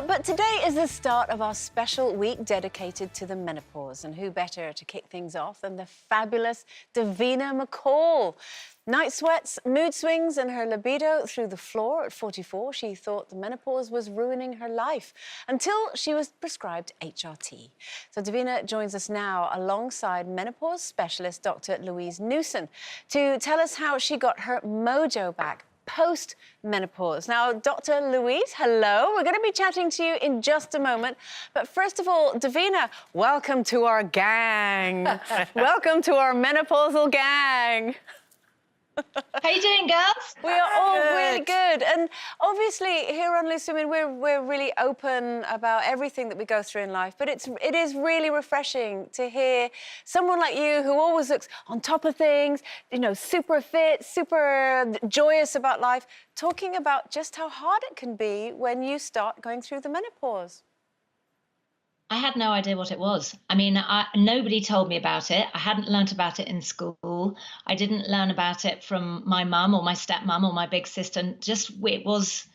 But today is the start of our special week dedicated to the menopause. And who better to kick things off than the fabulous Davina McCall? Night sweats, mood swings and her libido through the floor at 44. She thought the menopause was ruining her life until she was prescribed HRT. So Davina joins us now alongside menopause specialist Dr. Louise Newson to tell us how she got her mojo back post-menopause. Now, Dr. Louise, hello. We're going to be chatting to you in just a moment. But first of all, Davina, welcome to our gang. Welcome to our menopausal gang. How you doing, girls? We are all really good. And obviously, here on Loose Women, we're really open about everything that we go through in life. But it is really refreshing to hear someone like you who always looks on top of things, you know, super fit, super joyous about life, talking about just how hard it can be when you start going through the menopause. I had no idea what it was. I mean, nobody told me about it. I hadn't learnt about it in school. I didn't learn about it from my mum or my stepmom or my big sister. It was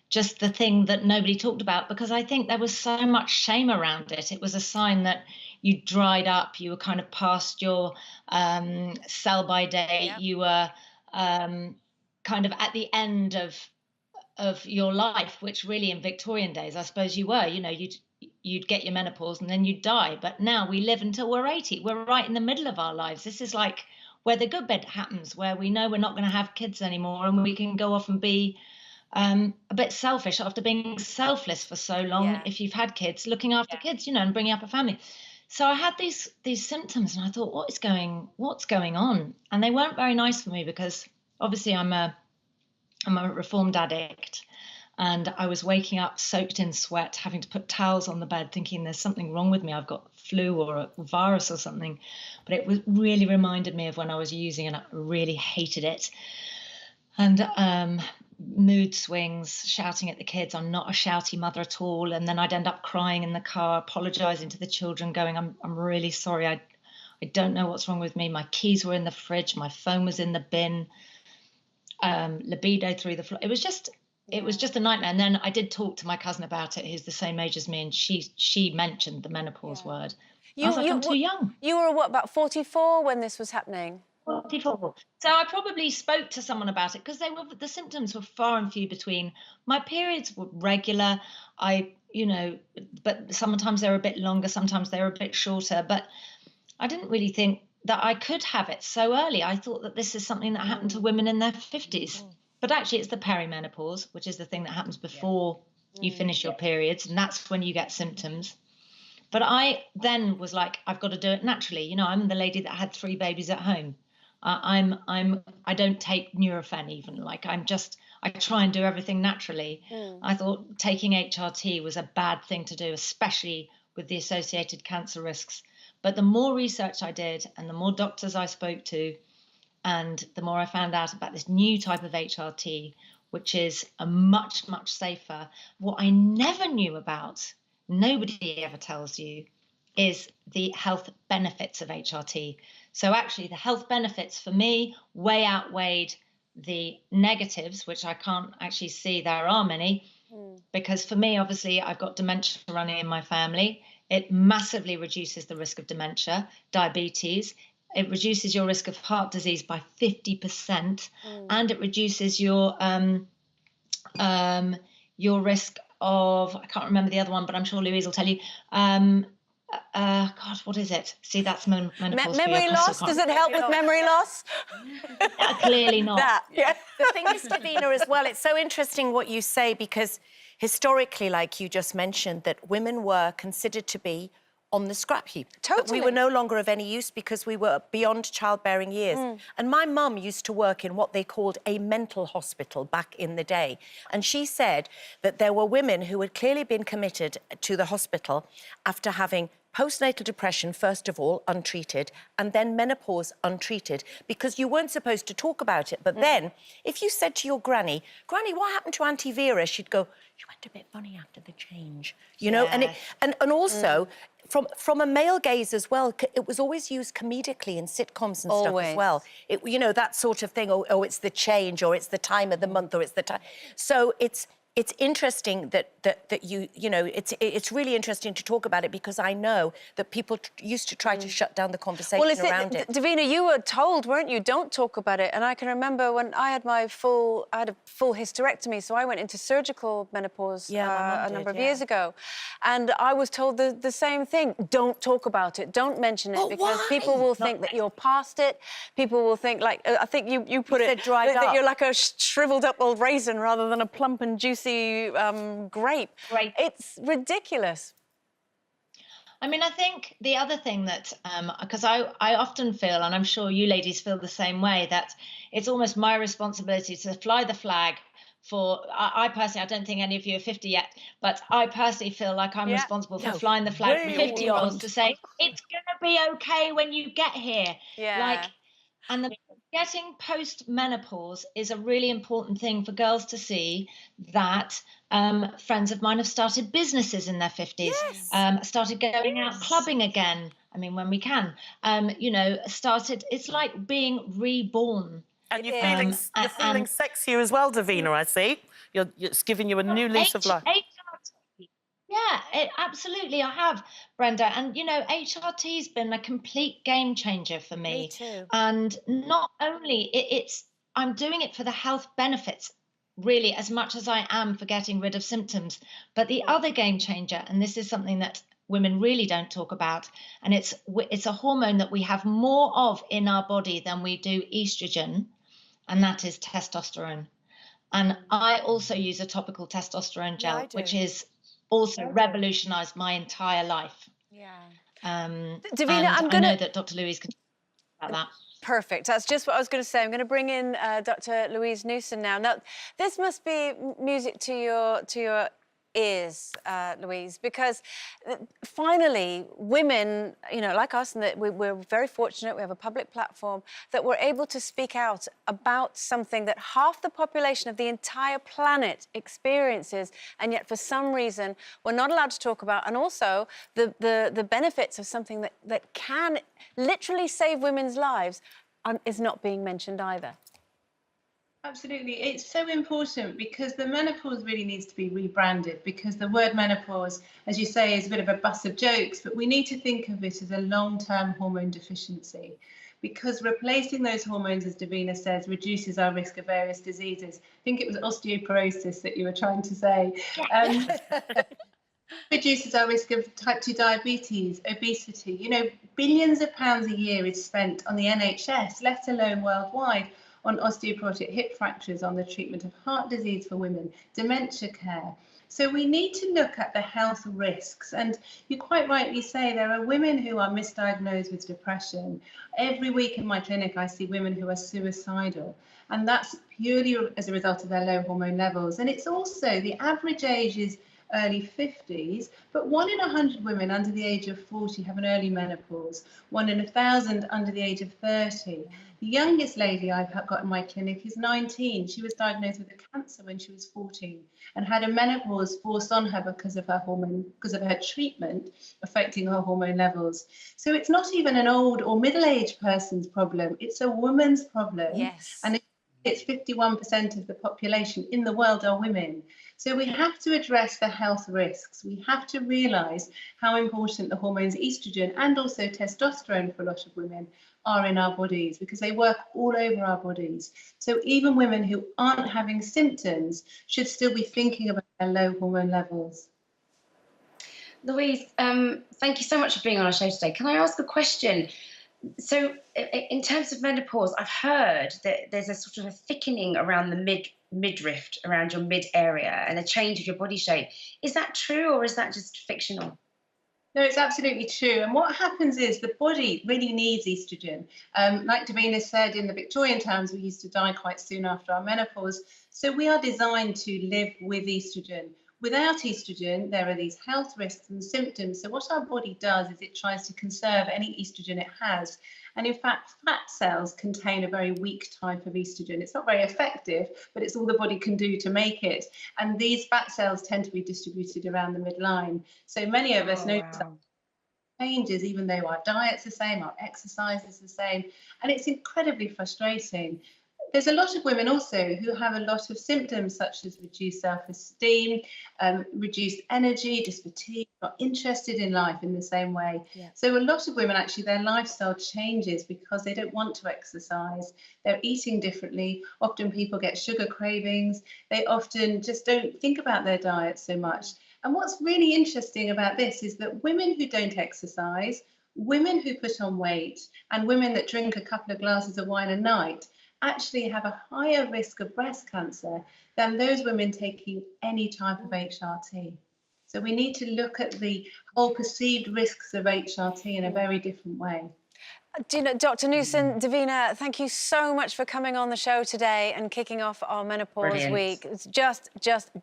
just the thing that nobody talked about because I think there was so much shame around it. It was a sign that you dried up. You were kind of past your sell-by date. Yep. You were kind of at the end of your life, which really in Victorian days, I suppose you were. You know, you'd get your menopause and then you'd die. But now we live until we're 80. We're right in the middle of our lives. This is like where the good bit happens, where we know we're not going to have kids anymore and we can go off and be a bit selfish after being selfless for so long. Yeah. If you've had kids, looking after kids, you know, and bringing up a family. So I had these symptoms and I thought, what's going on? And they weren't very nice for me because obviously I'm a reformed addict. And I was waking up soaked in sweat, having to put towels on the bed, thinking there's something wrong with me. I've got flu or a virus or something. But it really reminded me of when I was using and I really hated it. And mood swings, shouting at the kids. I'm not a shouty mother at all. And then I'd end up crying in the car, apologising to the children, going, I'm really sorry. I don't know what's wrong with me. My keys were in the fridge. My phone was in the bin. Libido through the floor. It was just a nightmare. And then I did talk to my cousin about it, who's the same age as me, and she mentioned the menopause word. I was like, I'm too young. You were what, about 44 when this was happening? 44. So I probably spoke to someone about it because the symptoms were far and few between. My periods were regular. But sometimes they were a bit longer, sometimes they were a bit shorter. But I didn't really think that I could have it so early. I thought that this is something that happened to women in their 50s. But actually, it's the perimenopause, which is the thing that happens before you finish your periods, and that's when you get symptoms. But I then was like, I've got to do it naturally. You know, I'm the lady that had 3 babies at home. I don't take Nurofen even. Like I try and do everything naturally. I thought taking HRT was a bad thing to do, especially with the associated cancer risks. But the more research I did, and the more doctors I spoke to, and the more I found out about this new type of HRT, which is a much, much safer. What I never knew about, nobody ever tells you, is the health benefits of HRT. So actually the health benefits for me way outweighed the negatives, which I can't actually see there are many, because for me, obviously, I've got dementia running in my family. It massively reduces the risk of dementia, diabetes. It reduces your risk of heart disease by 50%, and it reduces your risk of, I can't remember the other one, but I'm sure Louise will tell you. God, what is it? See, that's menopause. Memory loss? Does it help with memory loss? Clearly not. The thing is, Davina, as well, it's so interesting what you say because historically, like you just mentioned, that women were considered to be on the scrap heap. Totally. But we were no longer of any use because we were beyond childbearing years. And my mum used to work in what they called a mental hospital back in the day. And she said that there were women who had clearly been committed to the hospital after having postnatal depression, first of all, untreated, and then menopause untreated, because you weren't supposed to talk about it. But then, if you said to your granny, "Granny, what happened to Auntie Vera?" she'd go, "She went a bit funny after the change." You know, and also, from a male gaze as well, it was always used comedically in sitcoms and stuff as well. You know, that sort of thing, oh, it's the change, or it's the time of the month, or it's the time. So it's it's interesting that you know, it's really interesting to talk about it, because I know that people used to try to shut down the conversation around it. Davina, you were told, weren't you, don't talk about it. And I can remember when I had I had a full hysterectomy, so I went into surgical menopause a number of years ago. And I was told the same thing. Don't talk about it. Don't mention it, because people will think that you're past it. People will think, like, I think you put it, that you're like a shriveled up old raisin rather than a plump and juicy grape. It's ridiculous. I mean, I think the other thing that, because I often feel, and I'm sure you ladies feel the same way, that it's almost my responsibility to fly the flag for, I personally, I don't think any of you are 50 yet, but I personally feel like I'm responsible for flying the flag for 50-year-olds to say, it's going to be okay when you get here. Like, and getting post-menopause is a really important thing for girls to see, that friends of mine have started businesses in their 50s, started going out clubbing again. I mean, when we can, you know, started, it's like being reborn. And you're feeling sexier as well, Davina, I see. It's giving you a new lease of life. Yeah, absolutely, I have, Brenda. And, you know, HRT's been a complete game changer for me. Me too. And not only, I'm doing it for the health benefits, really, as much as I am for getting rid of symptoms. But the other game changer, and this is something that women really don't talk about, and it's a hormone that we have more of in our body than we do estrogen, and that is testosterone. And I also use a topical testosterone gel, which is also revolutionized my entire life. Davina, I know that Dr. Louise can talk about that. Perfect. That's just what I was going to say. I'm going to bring in Dr. Louise Newson now. Now, this must be music to your ears, Louise, because finally women, you know, like us, and that we're very fortunate, we have a public platform, that we're able to speak out about something that half the population of the entire planet experiences, and yet for some reason we're not allowed to talk about, and also the benefits of something that can literally save women's lives is not being mentioned either. Absolutely. It's so important, because the menopause really needs to be rebranded, because the word menopause, as you say, is a bit of a bus of jokes, but we need to think of it as a long-term hormone deficiency, because replacing those hormones, as Davina says, reduces our risk of various diseases. I think it was osteoporosis that you were trying to say. Reduces our risk of type 2 diabetes, obesity. You know, billions of pounds a year is spent on the NHS, let alone worldwide, on osteoporotic hip fractures, on the treatment of heart disease for women, dementia care. So we need to look at the health risks. And you quite rightly say there are women who are misdiagnosed with depression. Every week in my clinic, I see women who are suicidal. And that's purely as a result of their low hormone levels. And it's also, the average age is early 50s, but 1 in 100 women under the age of 40 have an early menopause, 1 in 1,000 under the age of 30. The youngest lady I've got in my clinic is 19. She was diagnosed with a cancer when she was 14 and had a menopause forced on her because of her hormone, because of her treatment affecting her hormone levels. So it's not even an old or middle-aged person's problem, it's a woman's problem. Yes. And it's 51% of the population in the world are women. So we have to address the health risks. We have to realise how important the hormones estrogen and also testosterone for a lot of women are in our bodies, because they work all over our bodies. So even women who aren't having symptoms should still be thinking about their low hormone levels. Louise, thank you so much for being on our show today. Can I ask a question? So in terms of menopause, I've heard that there's a sort of a thickening around the midriff, around your mid area, and a change of your body shape. Is that true, or is that just fictional? No, it's absolutely true. And what happens is the body really needs estrogen. Like Davina said, in the Victorian times, we used to die quite soon after our menopause. So we are designed to live with estrogen. Without estrogen, there are these health risks and symptoms. So what our body does is it tries to conserve any estrogen it has. And in fact, fat cells contain a very weak type of estrogen. It's not very effective, but it's all the body can do to make it. And these fat cells tend to be distributed around the midline. So many of us notice that changes, even though our diet's the same, our exercise is the same. And it's incredibly frustrating. There's a lot of women also who have a lot of symptoms such as reduced self-esteem, reduced energy, just fatigue, not interested in life in the same way. Yeah. So a lot of women, actually, their lifestyle changes because they don't want to exercise. They're eating differently. Often people get sugar cravings. They often just don't think about their diet so much. And what's really interesting about this is that women who don't exercise, women who put on weight, and women that drink a couple of glasses of wine a night actually have a higher risk of breast cancer than those women taking any type of HRT. So we need to look at the whole perceived risks of HRT in a very different way. Do you know, Dr. Newson, Davina, thank you so much for coming on the show today and kicking off our Menopause Week. It's just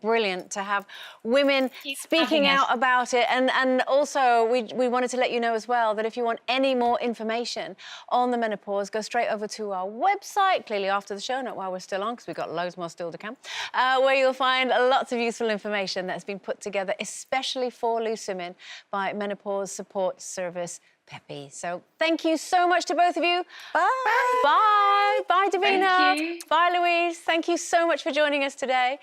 brilliant to have women speaking out about it. And also, we wanted to let you know as well that if you want any more information on the menopause, go straight over to our website, clearly after the show, not while we're still on, because we've got loads more still to come, where you'll find lots of useful information that's been put together, especially for loose women, by Menopause Support Service Peppy. So thank you so much to both of you. Bye. Bye. Bye, Davina. Thank you. Bye, Louise. Thank you so much for joining us today.